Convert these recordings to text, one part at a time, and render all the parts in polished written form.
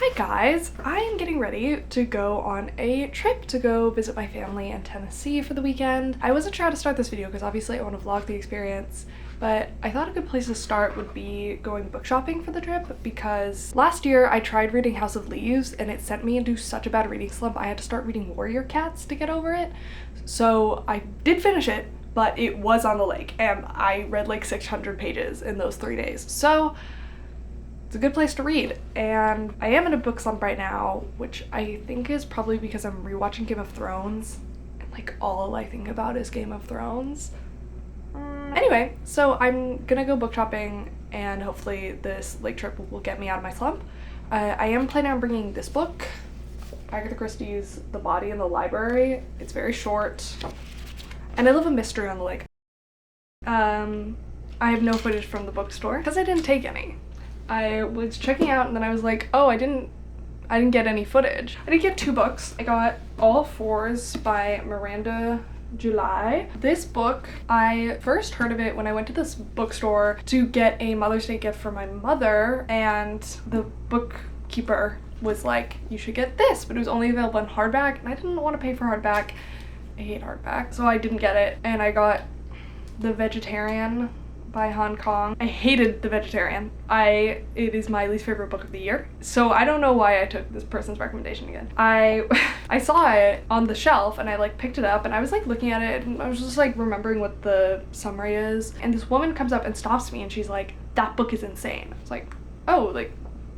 Hi guys, I am getting ready to go on a trip to go visit my family in Tennessee for the weekend. I wasn't sure how to start this video because obviously I want to vlog the experience, but I thought a good place to start would be going book shopping for the trip because last year I tried reading House of Leaves and it sent me into such a bad reading slump I had to start reading Warrior Cats to get over it. So I did finish it, but it was on the lake and I read like 600 pages in those 3 days. So it's a good place to read, and I am in a book slump right now, which I think is probably because I'm rewatching Game of Thrones, and like all I think about is Game of Thrones. Anyway, so I'm gonna go book shopping, and hopefully this lake trip will get me out of my slump. I am planning on bringing this book, Agatha Christie's The Body in the Library. It's very short, and I love a mystery on the lake. I have no footage from the bookstore because I didn't take any. I was checking out and then I was like, oh, I didn't get any footage. I did get 2 books. I got All Fours by Miranda July. This book, I first heard of it when I went to this bookstore to get a Mother's Day gift for my mother, and the bookkeeper was like, you should get this, but it was only available in hardback and I didn't want to pay for hardback. I hate hardback, so I didn't get it, and I got The Vegetarian by Hong Kong. I hated The Vegetarian. It is my least favorite book of the year. So I don't know why I took this person's recommendation again. I saw it on the shelf and I like picked it up and I was like looking at it and I was just like remembering what the summary is. And this woman comes up and stops me and she's like, that book is insane. I was like, oh, like,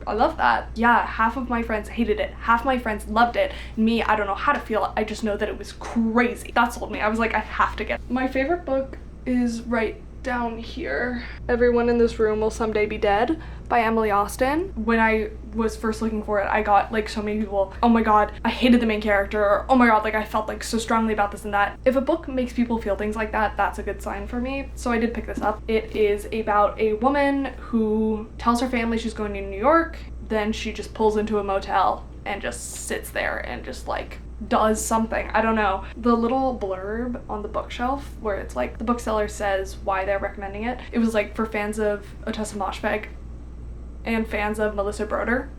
I love that. Yeah, half of my friends hated it. Half my friends loved it. Me, I don't know how to feel. I just know that it was crazy. That sold me. I was like, I have to get it. My favorite book is right down here. Everyone in This Room Will Someday Be Dead by Emily Austen. When I was first looking for it, I got like so many people, oh my god, I hated the main character, or oh my god, like I felt like so strongly about this and that. If a book makes people feel things like that, that's a good sign for me. So I did pick this up. It is about a woman who tells her family she's going to New York, then she just pulls into a motel and just sits there and just like does something. I don't know. The little blurb on the bookshelf where it's like the bookseller says why they're recommending it. It was like for fans of Otessa Moshfegh and fans of Melissa Broder.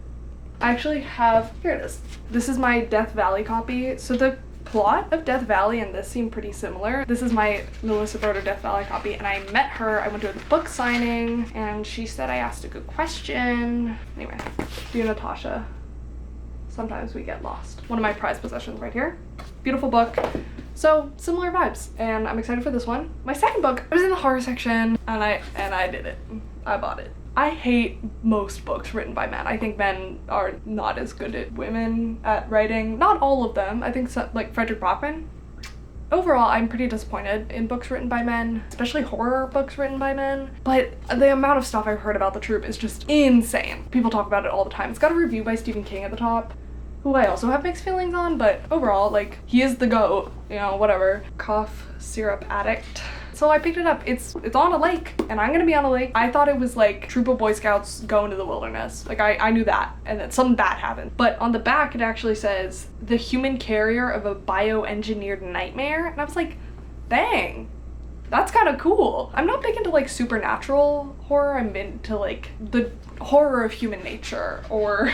I actually have, here it is. This is my Death Valley copy. So the plot of Death Valley and this seem pretty similar. This is my Melissa Broder Death Valley copy and I met her. I went to a book signing and she said I asked a good question. Anyway, dear Natasha, sometimes we get lost. One of my prized possessions right here. Beautiful book. So similar vibes, and I'm excited for this one. My second book, I was in the horror section and I did it. I bought it. I hate most books written by men. I think men are not as good as women at writing. Not all of them. I think so, like Frederick Bachman. Overall, I'm pretty disappointed in books written by men, especially horror books written by men. But the amount of stuff I've heard about The Troop is just insane. People talk about it all the time. It's got a review by Stephen King at the top, who I also have mixed feelings on, but overall, like, he is the GOAT, you know, whatever. Cough syrup addict. So I picked it up. It's on a lake, and I'm gonna be on a lake. I thought it was like troop of Boy Scouts go into the wilderness. Like, I knew that, and then something bad happened. But on the back, it actually says, the human carrier of a bioengineered nightmare, and I was like, dang. That's kind of cool. I'm not big into like supernatural horror. I'm into like the horror of human nature or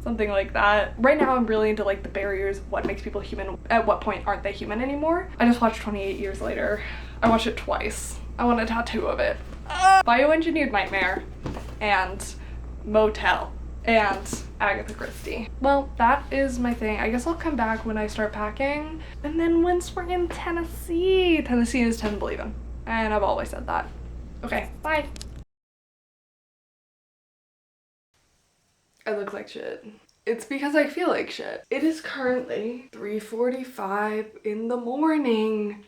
something like that. Right now I'm really into like the barriers of what makes people human. At what point aren't they human anymore? I just watched 28 Years Later. I watched it twice. I want a tattoo of it. Bioengineered Nightmare and Motel and Agatha Christie. Well, that is my thing. I guess I'll come back when I start packing. And then once we're in Tennessee. Tennessee is Tennebelieving. And I've always said that. Okay, bye. I look like shit. It's because I feel like shit. It is currently 3:45 in the morning.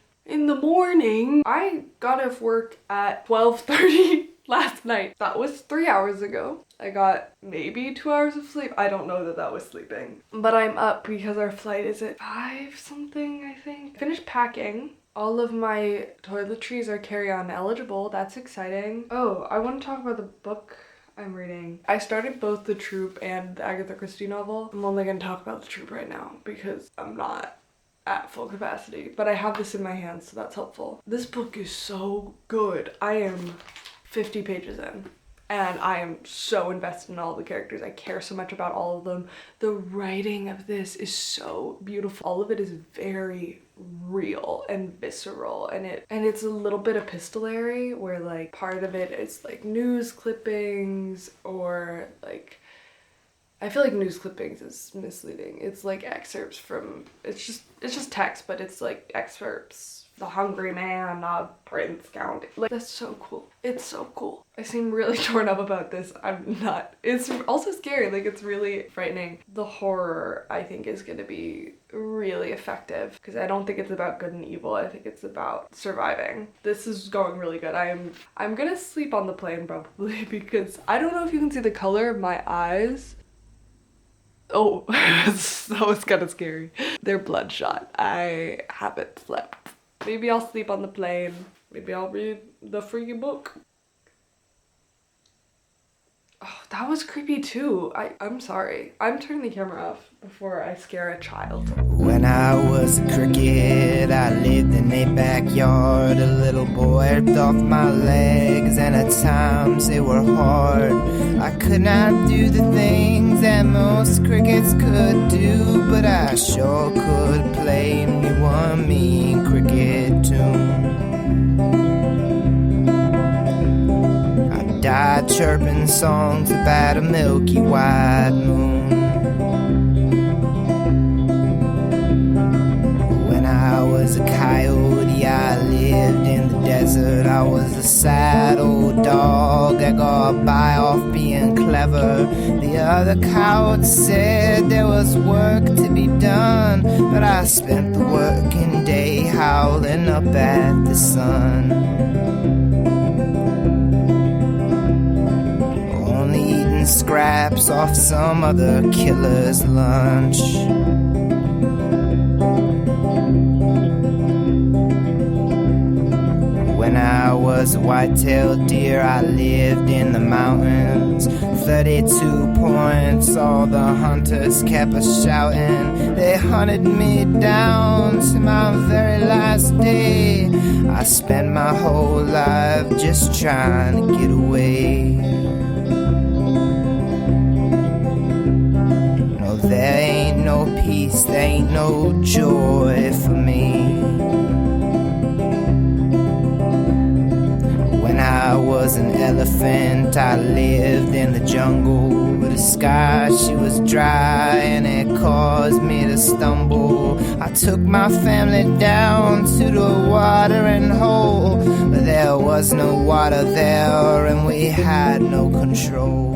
I got off work at 12:30 last night. That was 3 hours ago. I got maybe 2 hours of sleep. I don't know that that was sleeping. But I'm up because our flight is at 5 something, I think. Finished packing. All of my toiletries are carry-on eligible. That's exciting. Oh, I want to talk about the book I'm reading. I started both The Troop and the Agatha Christie novel. I'm only gonna talk about The Troop right now because I'm not at full capacity, but I have this in my hands, so that's helpful. This book is so good. I am 50 pages in and I am so invested in all the characters. I care so much about all of them. The writing of this is so beautiful. All of it is very real and visceral, and it's a little bit epistolary, where like part of it is like news clippings, or like, I feel like news clippings is misleading. It's like excerpts from, it's just text, but it's like excerpts. The Hungry Man of Prince County. Like, that's so cool. It's so cool. I seem really torn up about this. I'm not. It's also scary. Like, it's really frightening. The horror, I think, is gonna be really effective, because I don't think it's about good and evil. I think it's about surviving. This is going really good. I'm gonna sleep on the plane probably, because I don't know if you can see the color of my eyes. Oh, so it's kind of scary. They're bloodshot. I haven't slept. Maybe I'll sleep on the plane. Maybe I'll read the freaky book. Oh, that was creepy too. I'm sorry. I'm turning the camera off before I scare a child. When I was a cricket, I lived in a backyard. A little boy ripped off my legs, and at times they were hard. I could not do the things that most crickets could do, but I sure could play me one mean cricket tune. Died chirping songs about a milky white moon. When I was a coyote, I lived in the desert. I was a sad old dog that got by off being clever. The other coyotes said there was work to be done, but I spent the working day howling up at the sun. Scraps off some other killer's lunch. When I was a white-tailed deer, I lived in the mountains. 32 points, all the hunters kept us shouting. They hunted me down to my very last day. I spent my whole life just trying to get away. There ain't no peace, there ain't no joy for me. When I was an elephant, I lived in the jungle. The sky, she was dry, and it caused me to stumble. I took my family down to the watering hole, but there was no water there, and we had no control.